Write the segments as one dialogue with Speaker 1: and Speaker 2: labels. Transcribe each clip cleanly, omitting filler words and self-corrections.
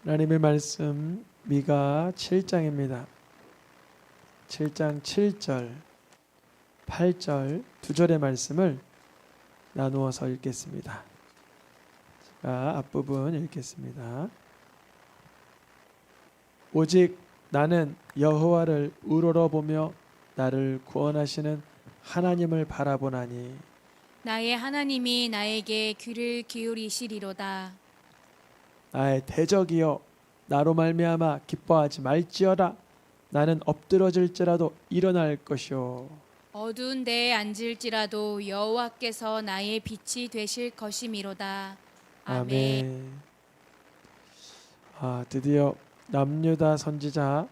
Speaker 1: 하나님의 말씀 미가 7장입니다. 7장 7절, 8절 두 절의 말씀을 나누어서 읽겠습니다. 제가 앞부분 읽겠습니다. 오직 나는 여호와를 우러러보며 나를 구원하시는 하나님을 바라보나니
Speaker 2: 나의 하나님이 나에게 귀를 기울이시리로다.
Speaker 1: 나의 대적이여 나로 말미암아 기뻐하지 말지어다. 나는 엎드러질지라도 일어날 것이요
Speaker 2: 어두운 데에 앉을지라도 여호와께서 나의 빛이 되실 것이미로다. 아멘.
Speaker 1: 드디어 남유다 선지자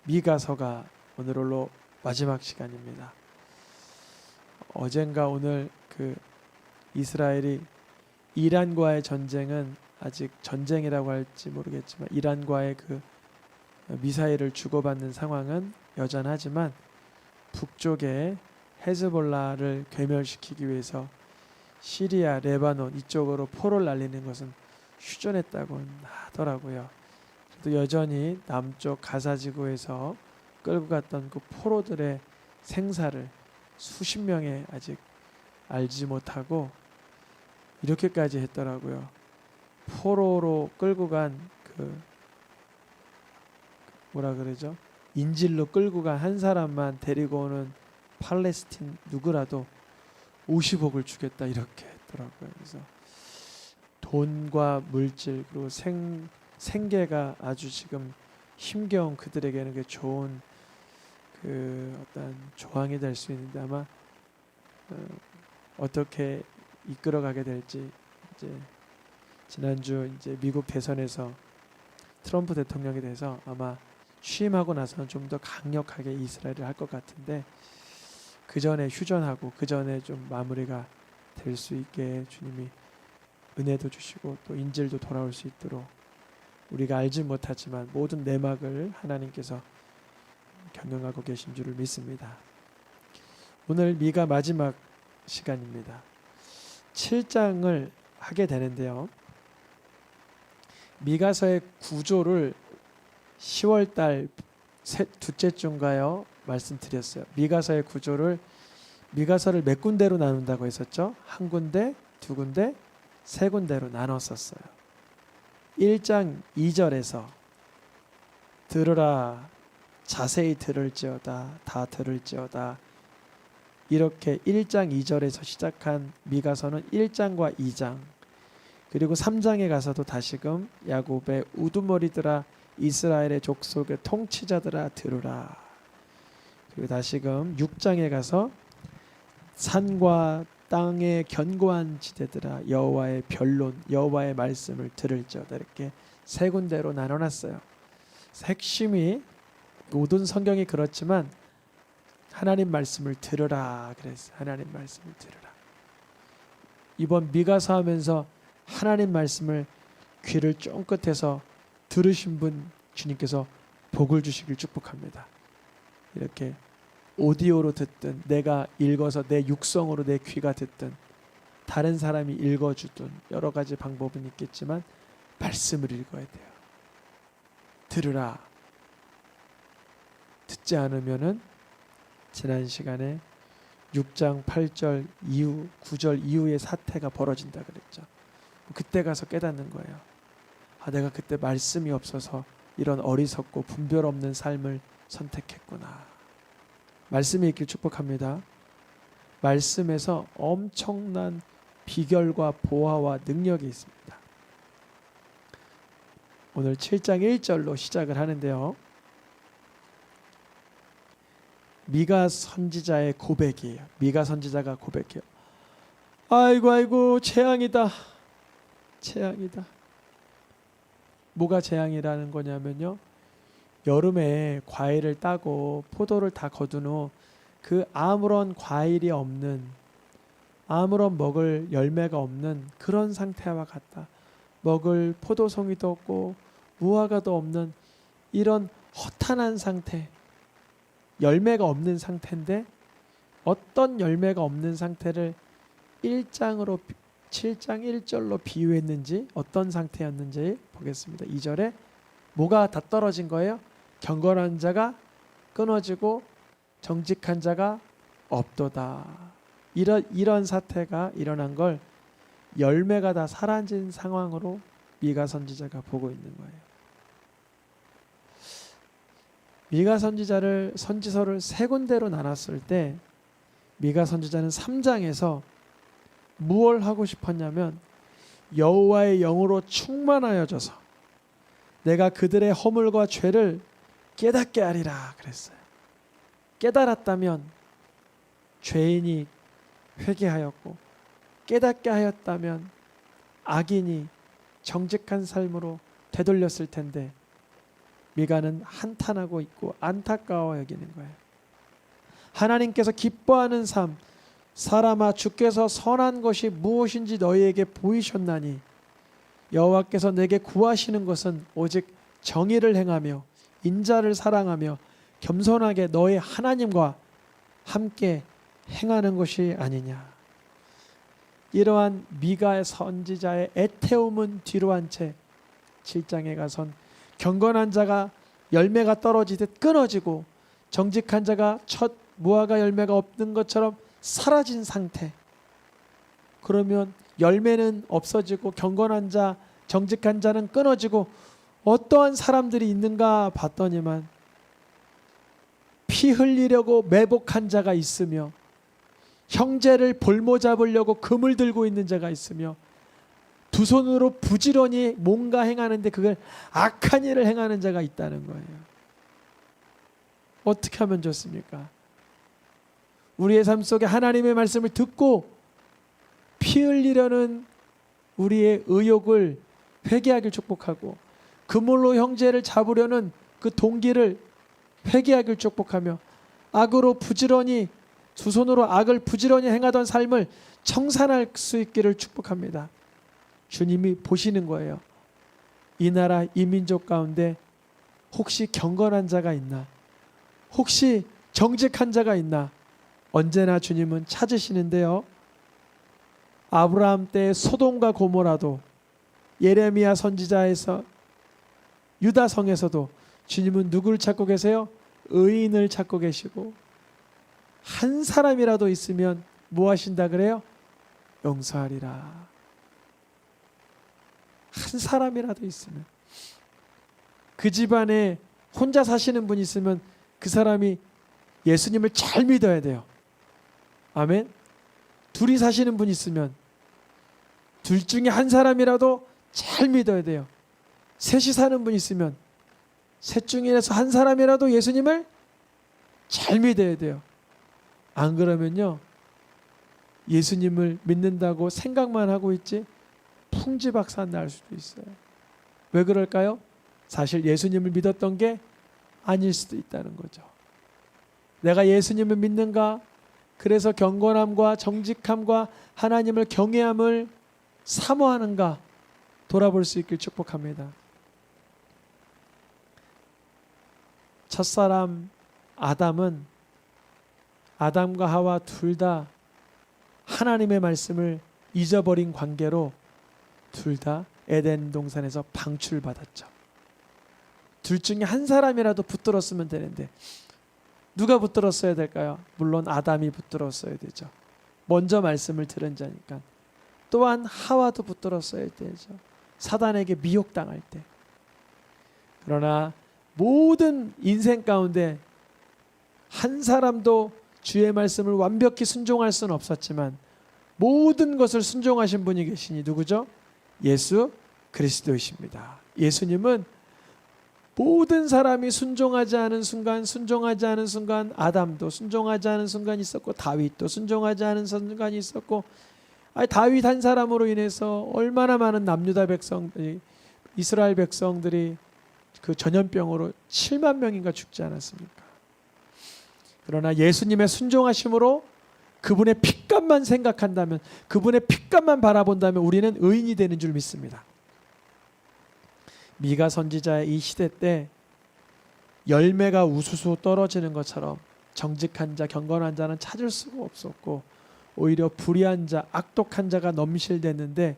Speaker 1: 미가서가 오늘로 마지막 시간입니다. 어젠가 오늘 이스라엘이 이란과의 전쟁은 아직 전쟁이라고 할지 모르겠지만 이란과의 미사일을 주고받는 상황은 여전하지만 북쪽에 헤즈볼라를 괴멸시키기 위해서 시리아, 레바논 이쪽으로 포를 날리는 것은 휴전했다고 하더라고요. 또 여전히 남쪽 가사지구에서 끌고 갔던 그 포로들의 생사를 수십 명의 아직 알지 못하고 이렇게까지 했더라고요. 포로로 끌고 간 인질로 끌고 간 한 사람만 데리고 오는 팔레스틴 누구라도 50억을 주겠다 이렇게 했더라고요. 그래서 돈과 물질 그리고 생계가 아주 지금 힘겨운 그들에게는 그 좋은 어떤 조항이 될 수 있는데 아마 어떻게 이끌어가게 될지 이제 지난주 이제 미국 대선에서 트럼프 대통령에 대해서 아마 취임하고 나서는 좀 더 강력하게 이스라엘을 할 것 같은데 그 전에 휴전하고 그 전에 좀 마무리가 될 수 있게 주님이 은혜도 주시고 또 인질도 돌아올 수 있도록 우리가 알지 못하지만 모든 내막을 하나님께서 경영하고 계신 줄을 믿습니다. 오늘 미가 마지막 시간입니다. 7장을 하게 되는데요. 미가서의 구조를 10월달 둘째 주인가요? 말씀드렸어요. 미가서의 구조를 미가서를 몇 군데로 나눈다고 했었죠? 한 군데, 두 군데, 세 군데로 나눴었어요. 1장 2절에서 들으라 자세히 들을지어다 다 들을지어다 이렇게 1장 2절에서 시작한 미가서는 1장과 2장 그리고 3장에 가서도 다시금 야곱의 우두머리들아 이스라엘의 족속의 통치자들아 들으라. 그리고 다시금 6장에 가서 산과 땅의 견고한 지대들아 여호와의 변론 여호와의 말씀을 들을지어다 이렇게 세 군데로 나눠놨어요. 핵심이 모든 성경이 그렇지만 하나님 말씀을 들으라 그랬어요. 하나님 말씀을 들으라. 이번 미가서 하면서 하나님 말씀을 귀를 쫑긋해서 들으신 분 주님께서 복을 주시길 축복합니다. 이렇게 오디오로 듣든 내가 읽어서 내 육성으로 내 귀가 듣든 다른 사람이 읽어주든 여러 가지 방법은 있겠지만 말씀을 읽어야 돼요. 들으라. 듣지 않으면은 지난 시간에 6장 8절 이후 9절 이후의 사태가 벌어진다 그랬죠. 그때 가서 깨닫는 거예요. 내가 그때 말씀이 없어서 이런 어리석고 분별 없는 삶을 선택했구나. 말씀이 있길 축복합니다. 말씀에서 엄청난 비결과 보화와 능력이 있습니다. 오늘 7장 1절로 시작을 하는데요. 미가 선지자의 고백이에요. 미가 선지자가 고백해요. 아이고 재앙이다. 재앙이다. 뭐가 재앙이라는 거냐면요. 여름에 과일을 따고 포도를 다 거둔 후 그 아무런 과일이 없는 아무런 먹을 열매가 없는 그런 상태와 같다. 먹을 포도송이도 없고 무화과도 없는 이런 허탄한 상태 열매가 없는 상태인데 어떤 열매가 없는 상태를 1장으로 7장 1절로 비유했는지 어떤 상태였는지 보겠습니다. 2절에 뭐가 다 떨어진 거예요? 경건한 자가 끊어지고 정직한 자가 없도다. 이런 사태가 일어난 걸 열매가 다 사라진 상황으로 미가 선지자가 보고 있는 거예요. 미가 선지서를 세 군데로 나눴을 때 미가 선지자는 3장에서 무엇을 하고 싶었냐면 여호와의 영으로 충만하여져서 내가 그들의 허물과 죄를 깨닫게 하리라 그랬어요. 깨달았다면 죄인이 회개하였고 깨닫게 하였다면 악인이 정직한 삶으로 되돌렸을 텐데 미가는 한탄하고 있고 안타까워 여기는 거예요. 하나님께서 기뻐하는 삶, 사람아 주께서 선한 것이 무엇인지 너희에게 보이셨나니 여호와께서 내게 구하시는 것은 오직 정의를 행하며 인자를 사랑하며 겸손하게 너희 하나님과 함께 행하는 것이 아니냐. 이러한 미가 선지자의 애태움은 뒤로 한 채 7장에 가선 경건한 자가 열매가 떨어지듯 끊어지고 정직한 자가 첫 무화과 열매가 없는 것처럼 사라진 상태. 그러면 열매는 없어지고 경건한 자, 정직한 자는 끊어지고 어떠한 사람들이 있는가 봤더니만 피 흘리려고 매복한 자가 있으며 형제를 볼모 잡으려고 금을 들고 있는 자가 있으며 두 손으로 부지런히 뭔가 행하는데 그걸 악한 일을 행하는 자가 있다는 거예요. 어떻게 하면 좋습니까? 우리의 삶 속에 하나님의 말씀을 듣고 피 흘리려는 우리의 의욕을 회개하길 축복하고 그물로 형제를 잡으려는 그 동기를 회개하길 축복하며 악으로 부지런히 두 손으로 악을 부지런히 행하던 삶을 청산할 수 있기를 축복합니다. 주님이 보시는 거예요. 이 나라 이 민족 가운데 혹시 경건한 자가 있나? 혹시 정직한 자가 있나? 언제나 주님은 찾으시는데요. 아브라함 때의 소돔과 고모라도 예레미야 선지자에서 유다성에서도 주님은 누구를 찾고 계세요? 의인을 찾고 계시고 한 사람이라도 있으면 뭐 하신다 그래요? 용서하리라. 한 사람이라도 있으면 그 집안에 혼자 사시는 분이 있으면 그 사람이 예수님을 잘 믿어야 돼요. 아멘. 둘이 사시는 분이 있으면 둘 중에 한 사람이라도 잘 믿어야 돼요. 셋이 사는 분이 있으면 셋 중에서 한 사람이라도 예수님을 잘 믿어야 돼요. 안 그러면요 예수님을 믿는다고 생각만 하고 있지 풍지박산 날 수도 있어요. 왜 그럴까요? 사실 예수님을 믿었던 게 아닐 수도 있다는 거죠. 내가 예수님을 믿는가? 그래서 경건함과 정직함과 하나님을 경외함을 사모하는가? 돌아볼 수 있길 축복합니다. 첫사람 아담은 아담과 하와 둘 다 하나님의 말씀을 잊어버린 관계로 둘 다 에덴 동산에서 방출받았죠. 둘 중에 한 사람이라도 붙들었으면 되는데 누가 붙들었어야 될까요? 물론 아담이 붙들었어야 되죠. 먼저 말씀을 들은 자니까. 또한 하와도 붙들었어야 되죠. 사단에게 미혹당할 때. 그러나 모든 인생 가운데 한 사람도 주의 말씀을 완벽히 순종할 수는 없었지만 모든 것을 순종하신 분이 계시니 누구죠? 예수 그리스도이십니다. 예수님은 모든 사람이 순종하지 않은 순간 아담도 순종하지 않은 순간이 있었고 다윗도 순종하지 않은 순간이 있었고 다윗 한 사람으로 인해서 얼마나 많은 남유다 백성들이 이스라엘 백성들이 그 전염병으로 7만 명인가 죽지 않았습니까? 그러나 예수님의 순종하심으로 그분의 핏값만 생각한다면 그분의 핏값만 바라본다면 우리는 의인이 되는 줄 믿습니다. 미가 선지자의 이 시대 때 열매가 우수수 떨어지는 것처럼 정직한 자, 경건한 자는 찾을 수가 없었고 오히려 불의한 자, 악독한 자가 넘실댔는데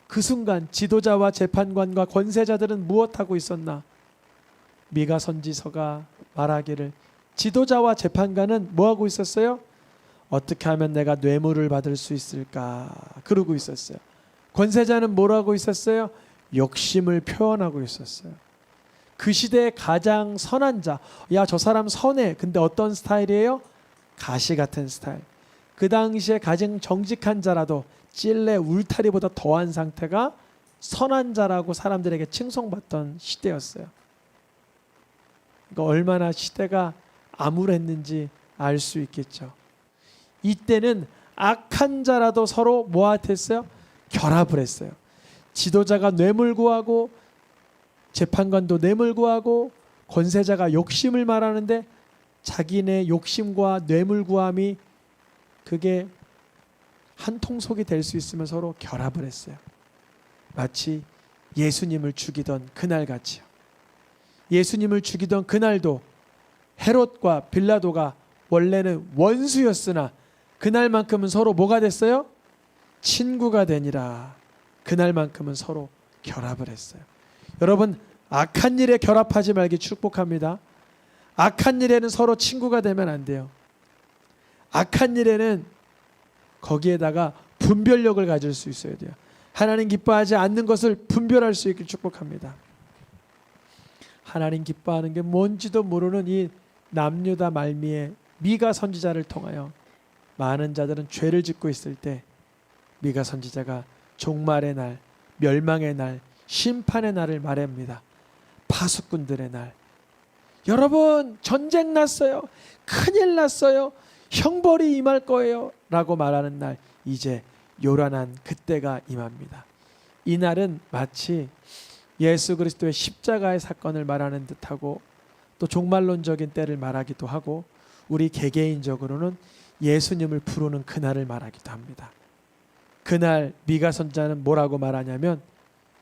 Speaker 1: 그 순간 지도자와 재판관과 권세자들은 무엇하고 있었나? 미가 선지서가 말하기를 지도자와 재판관은 뭐하고 있었어요? 어떻게 하면 내가 뇌물을 받을 수 있을까? 그러고 있었어요. 권세자는 뭐라고 있었어요? 욕심을 표현하고 있었어요. 그 시대의 가장 선한 자, 야, 저 사람 선해. 근데 어떤 스타일이에요? 가시 같은 스타일. 그 당시에 가장 정직한 자라도 찔레 울타리보다 더한 상태가 선한 자라고 사람들에게 칭송받던 시대였어요. 그러니까 얼마나 시대가 암울했는지 알 수 있겠죠. 이때는 악한 자라도 서로 뭐했어요? 결합을 했어요. 지도자가 뇌물 구하고 재판관도 뇌물 구하고 권세자가 욕심을 말하는데 자기네 욕심과 뇌물 구함이 그게 한 통속이 될 수 있으면 서로 결합을 했어요. 마치 예수님을 죽이던 그날 같이요. 예수님을 죽이던 그날도 헤롯과 빌라도가 원래는 원수였으나 그날만큼은 서로 뭐가 됐어요? 친구가 되니라. 그날만큼은 서로 결합을 했어요. 여러분, 악한 일에 결합하지 말기 축복합니다. 악한 일에는 서로 친구가 되면 안 돼요. 악한 일에는 거기에다가 분별력을 가질 수 있어야 돼요. 하나님 기뻐하지 않는 것을 분별할 수 있길 축복합니다. 하나님 기뻐하는 게 뭔지도 모르는 이 남유다 말미에 미가 선지자를 통하여 많은 자들은 죄를 짓고 있을 때 미가 선지자가 종말의 날, 멸망의 날, 심판의 날을 말합니다. 파수꾼들의 날. 여러분, 전쟁 났어요. 큰일 났어요. 형벌이 임할 거예요. 라고 말하는 날, 이제 요란한 그때가 임합니다. 이 날은 마치 예수 그리스도의 십자가의 사건을 말하는 듯하고 또 종말론적인 때를 말하기도 하고 우리 개개인적으로는 예수님을 부르는 그날을 말하기도 합니다. 그날 미가 선지자는 뭐라고 말하냐면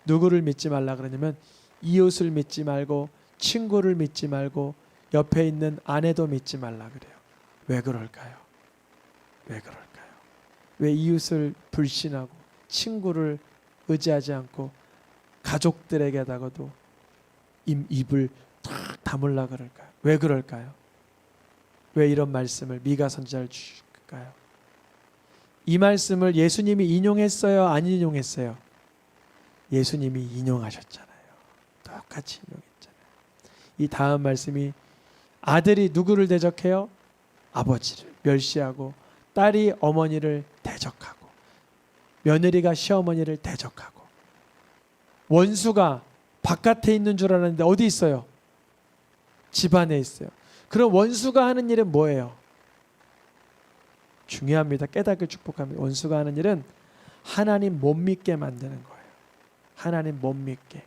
Speaker 1: 누구를 믿지 말라 그러냐면 이웃을 믿지 말고 친구를 믿지 말고 옆에 있는 아내도 믿지 말라 그래요. 왜 그럴까요? 왜 그럴까요? 왜 이웃을 불신하고 친구를 의지하지 않고 가족들에게다가도 입을 탁 다물라 그럴까요? 왜 그럴까요? 왜 이런 말씀을 미가 선지자를 주실까요? 이 말씀을 예수님이 인용했어요? 안 인용했어요? 예수님이 인용하셨잖아요. 똑같이 인용했잖아요. 이 다음 말씀이 아들이 누구를 대적해요? 아버지를 멸시하고 딸이 어머니를 대적하고 며느리가 시어머니를 대적하고 원수가 바깥에 있는 줄 알았는데 어디 있어요? 집 안에 있어요. 그럼 원수가 하는 일은 뭐예요? 중요합니다. 깨닫길 축복합니다. 원수가 하는 일은 하나님 못 믿게 만드는 거예요. 하나님 못 믿게.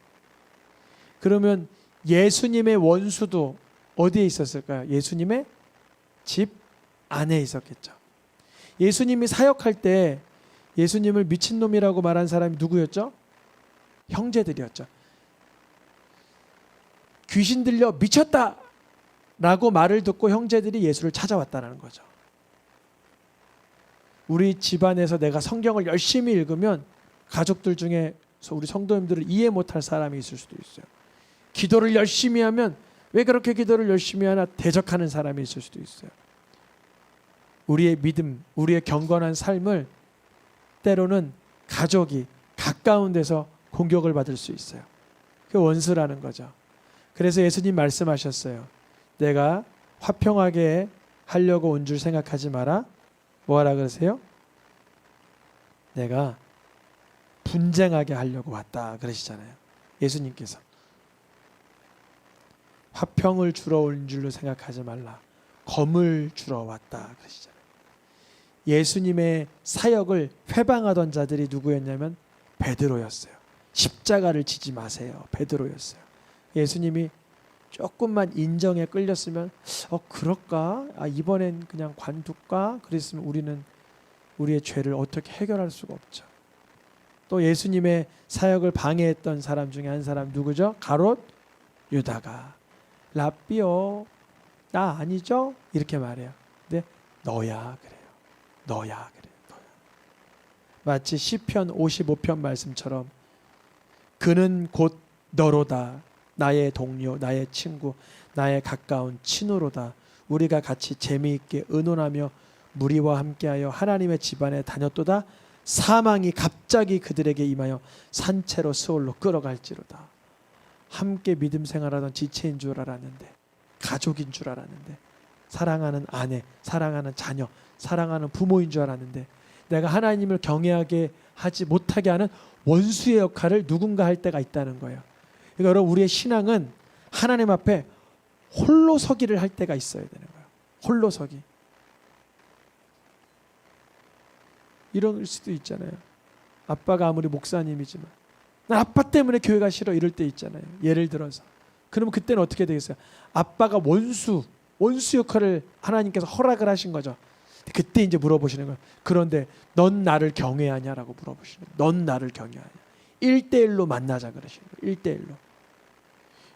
Speaker 1: 그러면 예수님의 원수도 어디에 있었을까요? 예수님의 집 안에 있었겠죠. 예수님이 사역할 때 예수님을 미친놈이라고 말한 사람이 누구였죠? 형제들이었죠. 귀신 들려 미쳤다 라고 말을 듣고 형제들이 예수를 찾아왔다는 거죠. 우리 집안에서 내가 성경을 열심히 읽으면 가족들 중에 우리 성도님들을 이해 못할 사람이 있을 수도 있어요. 기도를 열심히 하면 왜 그렇게 기도를 열심히 하나 대적하는 사람이 있을 수도 있어요. 우리의 믿음, 우리의 경건한 삶을 때로는 가족이 가까운 데서 공격을 받을 수 있어요. 그 원수라는 거죠. 그래서 예수님 말씀하셨어요. 내가 화평하게 하려고 온 줄 생각하지 마라. 뭐하라 그러세요? 내가 분쟁하게 하려고 왔다 그러시잖아요. 예수님께서 화평을 주러 온 줄로 생각하지 말라. 검을 주러 왔다 그러시잖아요. 예수님의 사역을 회방하던 자들이 누구였냐면 베드로였어요. 십자가를 지지 마세요. 베드로였어요. 예수님이 조금만 인정에 끌렸으면 그럴까? 이번엔 그냥 관둘까? 그랬으면 우리는 우리의 죄를 어떻게 해결할 수가 없죠. 또 예수님의 사역을 방해했던 사람 중에 한 사람 누구죠? 가롯 유다가 랍비요 나 아니죠? 이렇게 말해요. 근데 너야 그래요. 너야 그래요. 너야. 마치 시편 55편 말씀처럼 그는 곧 너로다. 나의 동료, 나의 친구, 나의 가까운 친구로다. 우리가 같이 재미있게 의논하며 무리와 함께하여 하나님의 집안에 다녔도다. 사망이 갑자기 그들에게 임하여 산채로 스올로 끌어갈지로다. 함께 믿음 생활하던 지체인 줄 알았는데, 가족인 줄 알았는데, 사랑하는 아내, 사랑하는 자녀, 사랑하는 부모인 줄 알았는데, 내가 하나님을 경외하게 하지 못하게 하는 원수의 역할을 누군가 할 때가 있다는 거예요. 그러니까 여러분, 우리의 신앙은 하나님 앞에 홀로 서기를 할 때가 있어야 되는 거예요. 홀로 서기. 이럴 수도 있잖아요. 아빠가 아무리 목사님이지만 나 아빠 때문에 교회가 싫어 이럴 때 있잖아요. 예를 들어서. 그러면 그때는 어떻게 되겠어요? 아빠가 원수 역할을 하나님께서 허락을 하신 거죠. 그때 이제 물어보시는 거예요. 그런데 넌 나를 경외하냐라고 물어보시는 거예요. 넌 나를 경외하냐. 1대1로 만나자 그러시는 거예요. 1대1로.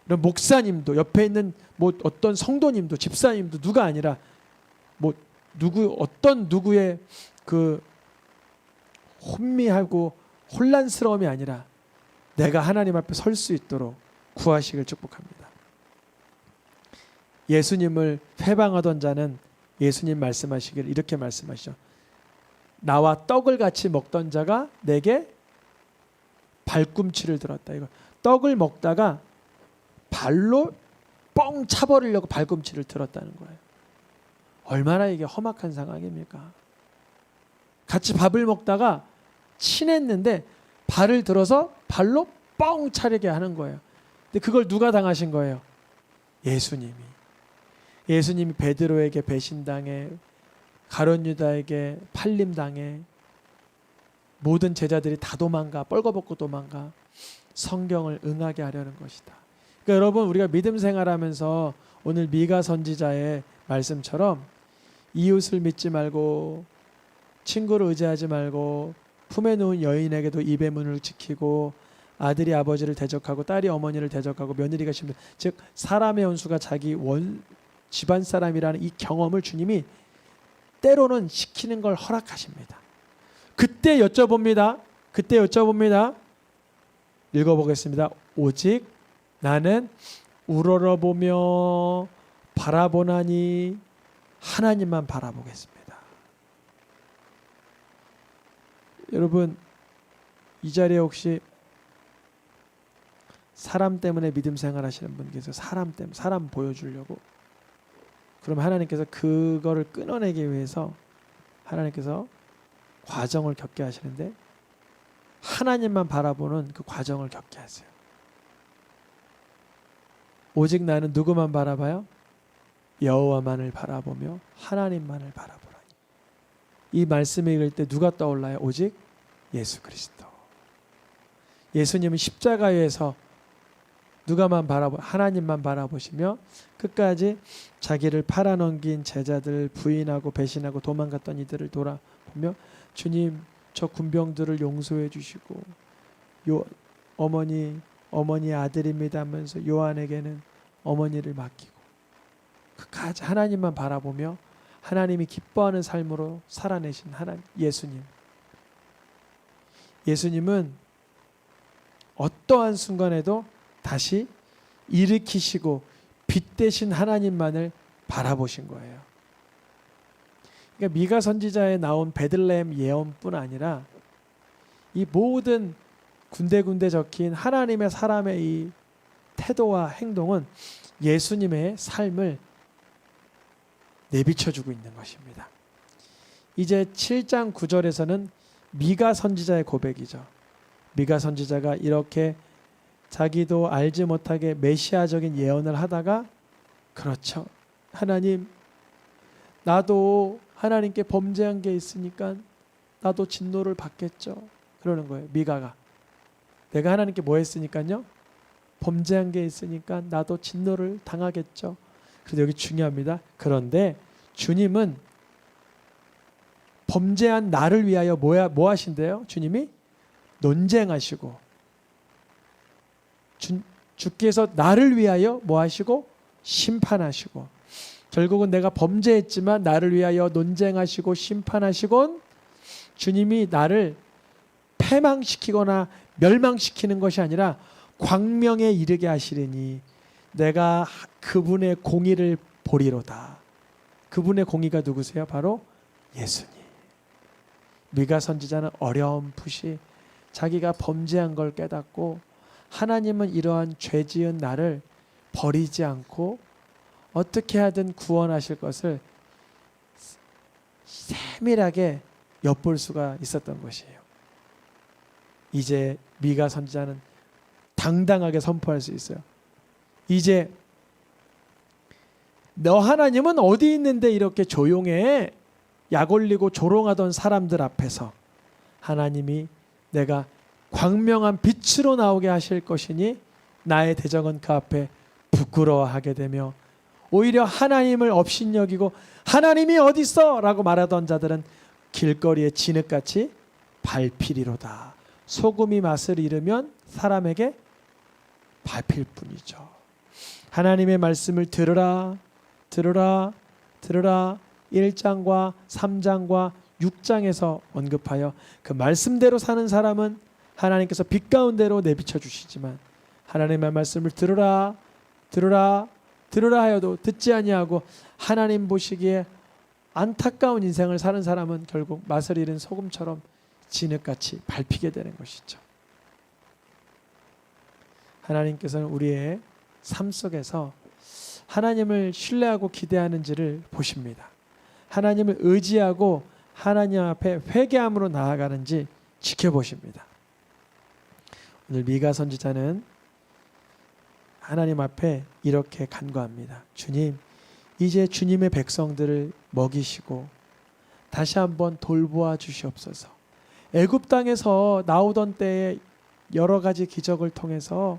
Speaker 1: 이런 목사님도 옆에 있는 뭐 어떤 성도님도 집사님도 누가 아니라 뭐 어떤 누구의 그 혼미하고 혼란스러움이 아니라 내가 하나님 앞에 설 수 있도록 구하시길 축복합니다. 예수님을 회방하던 자는 예수님 말씀하시길 이렇게 말씀하시죠. 나와 떡을 같이 먹던 자가 내게 발꿈치를 들었다. 이거 떡을 먹다가 발로 뻥 차버리려고 발꿈치를 들었다는 거예요. 얼마나 이게 험악한 상황입니까? 같이 밥을 먹다가 친했는데 발을 들어서 발로 뻥 차리게 하는 거예요. 근데 그걸 누가 당하신 거예요? 예수님이 베드로에게 배신당해, 가룟 유다에게 팔림당해, 모든 제자들이 다 도망가, 뻘거벗고 도망가, 성경을 응하게 하려는 것이다. 그러니까 여러분, 우리가 믿음 생활하면서 오늘 미가 선지자의 말씀처럼 이웃을 믿지 말고 친구를 의지하지 말고 품에 누운 여인에게도 입의 문을 지키고 아들이 아버지를 대적하고 딸이 어머니를 대적하고 며느리가 신부, 즉 사람의 원수가 자기 집안 사람이라는 이 경험을 주님이 때로는 시키는 걸 허락하십니다. 그때 여쭤봅니다. 읽어보겠습니다. 오직 나는 우러러보며 바라보나니 하나님만 바라보겠습니다. 여러분, 이 자리에 혹시 사람 때문에 믿음 생활하시는 분 계세요? 사람 보여주려고. 그럼 하나님께서 그거를 끊어내기 위해서 하나님께서 과정을 겪게 하시는데 하나님만 바라보는 그 과정을 겪게 하세요. 오직 나는 누구만 바라봐요? 여호와만을 바라보며 하나님만을 바라보라. 이 말씀을 읽을 때 누가 떠올라요? 오직 예수 그리스도. 예수님은 십자가에서 하나님만 바라보시며 끝까지 자기를 팔아넘긴 제자들 부인하고 배신하고 도망갔던 이들을 돌아보며 주님, 저 군병들을 용서해 주시고 어머니 아들입니다 하면서 요한에게는 어머니를 맡기고 끝까지 하나님만 바라보며 하나님이 기뻐하는 삶으로 살아내신 예수님은 어떠한 순간에도 다시 일으키시고 빛 대신 하나님만을 바라보신 거예요. 그러니까 미가 선지자에 나온 베들레헴 예언뿐 아니라 이 모든 군데군데 적힌 하나님의 사람의 이 태도와 행동은 예수님의 삶을 내비쳐주고 있는 것입니다. 이제 7장 9절에서는 미가 선지자의 고백이죠. 미가 선지자가 이렇게 자기도 알지 못하게 메시아적인 예언을 하다가 그렇죠. 하나님, 나도 하나님께 범죄한 게 있으니까 나도 진노를 받겠죠. 그러는 거예요. 미가가. 내가 하나님께 뭐 했으니까요? 범죄한 게 있으니까 나도 진노를 당하겠죠. 그래서 여기 중요합니다. 그런데 주님은 범죄한 나를 위하여 뭐 하신대요? 주님이 논쟁하시고 주께서 나를 위하여 뭐 하시고 심판하시고 결국은 내가 범죄했지만 나를 위하여 논쟁하시고 심판하시곤 주님이 나를 패망시키거나 멸망시키는 것이 아니라 광명에 이르게 하시리니 내가 그분의 공의를 보리로다. 그분의 공의가 누구세요? 바로 예수님. 미가 선지자는 어렴풋이 자기가 범죄한 걸 깨닫고 하나님은 이러한 죄 지은 나를 버리지 않고 어떻게 하든 구원하실 것을 세밀하게 엿볼 수가 있었던 것이에요. 이제 미가 선지자는 당당하게 선포할 수 있어요. 이제 너 하나님은 어디 있는데 이렇게 조용해? 약 올리고 조롱하던 사람들 앞에서 하나님이 내가 광명한 빛으로 나오게 하실 것이니 나의 대적은 그 앞에 부끄러워하게 되며 오히려 하나님을 업신여기고 하나님이 어디 있어? 라고 말하던 자들은 길거리에 진흙같이 밟히리로다. 소금이 맛을 잃으면 사람에게 밟힐 뿐이죠. 하나님의 말씀을 들으라 들으라 들으라 1장과 3장과 6장에서 언급하여 그 말씀대로 사는 사람은 하나님께서 빛 가운데로 내비쳐 주시지만 하나님의 말씀을 들으라 들으라 들으라 하여도 듣지 아니하고 하나님 보시기에 안타까운 인생을 사는 사람은 결국 맛을 잃은 소금처럼 진흙같이 밟히게 되는 것이죠. 하나님께서는 우리의 삶 속에서 하나님을 신뢰하고 기대하는지를 보십니다. 하나님을 의지하고 하나님 앞에 회개함으로 나아가는지 지켜보십니다. 오늘 미가 선지자는 하나님 앞에 이렇게 간구합니다. 주님, 이제 주님의 백성들을 먹이시고 다시 한번 돌보아 주시옵소서. 애굽 땅에서 나오던 때에 여러 가지 기적을 통해서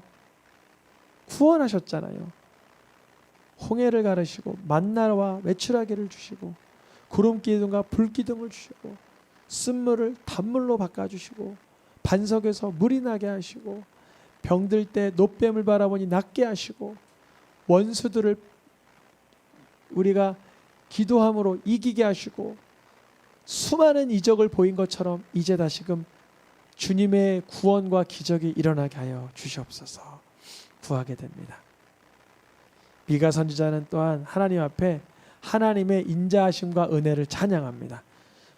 Speaker 1: 구원하셨잖아요. 홍해를 가르시고 만나와 메추라기를 주시고 구름 기둥과 불 기둥을 주시고 쓴물을 단물로 바꿔주시고 반석에서 물이 나게 하시고 병들 때 노뱀을 바라보니 낫게 하시고 원수들을 우리가 기도함으로 이기게 하시고 수많은 이적을 보인 것처럼 이제 다시금 주님의 구원과 기적이 일어나게 하여 주시옵소서 구하게 됩니다. 미가 선지자는 또한 하나님 앞에 하나님의 인자하심과 은혜를 찬양합니다.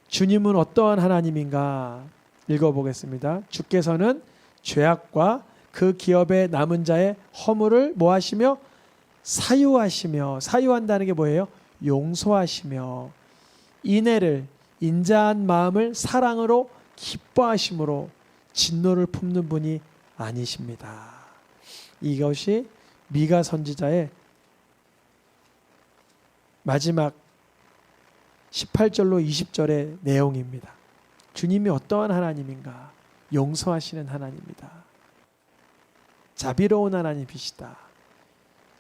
Speaker 1: 주님은 어떠한 하나님인가 읽어보겠습니다. 주께서는 죄악과 그 기업에 남은 자의 허물을 뭐하시며 사유하시며, 사유한다는 게 뭐예요? 용서하시며 인애를 인자한 마음을 사랑으로 기뻐하심으로 진노를 품는 분이 아니십니다. 이것이 미가 선지자의 마지막 18절로 20절의 내용입니다. 주님이 어떠한 하나님인가? 용서하시는 하나님이다. 자비로운 하나님이시다.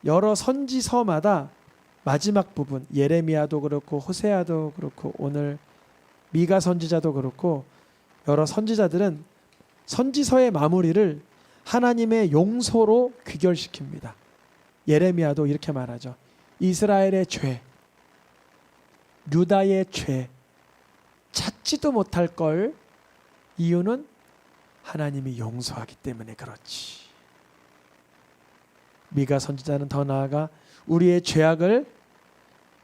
Speaker 1: 여러 선지서마다 마지막 부분, 예레미야도 그렇고 호세아도 그렇고 오늘 미가 선지자도 그렇고 여러 선지자들은 선지서의 마무리를 하나님의 용서로 귀결시킵니다. 예레미야도 이렇게 말하죠. 이스라엘의 죄, 유다의 죄 찾지도 못할 걸 이유는 하나님이 용서하기 때문에 그렇지. 미가 선지자는 더 나아가 우리의 죄악을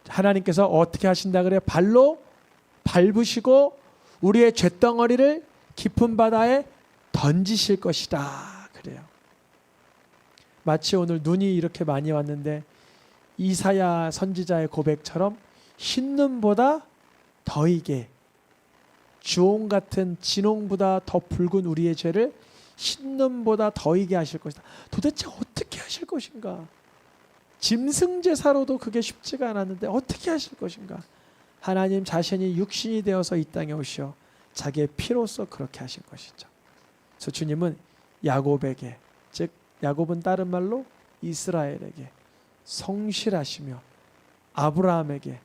Speaker 1: 하나님께서 어떻게 하신다 그래요? 발로 밟으시고 우리의 죄덩어리를 깊은 바다에 던지실 것이다 그래요. 마치 오늘 눈이 이렇게 많이 왔는데 이사야 선지자의 고백처럼 흰눈보다 더이게 주홍 같은 진홍보다 더 붉은 우리의 죄를 흰눈보다 더이게 하실 것이다. 도대체 어떻게 하실 것인가? 짐승제사로도 그게 쉽지가 않았는데 어떻게 하실 것인가? 하나님 자신이 육신이 되어서 이 땅에 오시어 자기의 피로써 그렇게 하신 것이죠. 그래서 주님은 야곱에게, 즉 야곱은 다른 말로 이스라엘에게 성실하시며 아브라함에게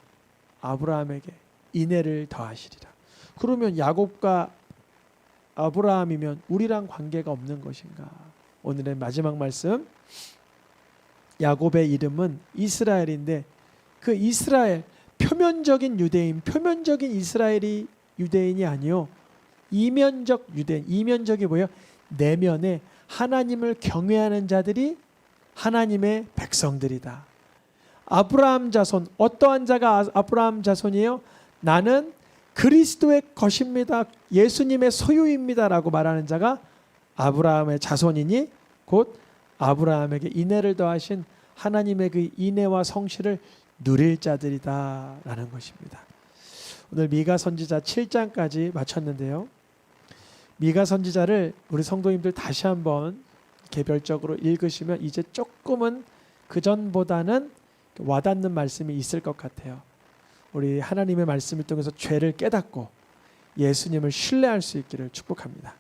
Speaker 1: 인애를 더하시리라. 그러면 야곱과 아브라함이면 우리랑 관계가 없는 것인가? 오늘의 마지막 말씀, 야곱의 이름은 이스라엘인데 그 이스라엘, 표면적인 유대인, 표면적인 이스라엘이 유대인이 아니요 이면적 유대인, 이면적이 뭐예요? 내면에 하나님을 경외하는 자들이 하나님의 백성들이다. 아브라함 자손, 어떠한 자가 아브라함 자손이에요? 나는 그리스도의 것입니다. 예수님의 소유입니다. 라고 말하는 자가 아브라함의 자손이니 곧 아브라함에게 인애를 더하신 하나님의 그 인애와 성실을 누릴 자들이다 라는 것입니다. 오늘 미가 선지자 7장까지 마쳤는데요. 미가 선지자를 우리 성도님들 다시 한번 개별적으로 읽으시면 이제 조금은 그전보다는 와닿는 말씀이 있을 것 같아요. 우리 하나님의 말씀을 통해서 죄를 깨닫고 예수님을 신뢰할 수 있기를 축복합니다.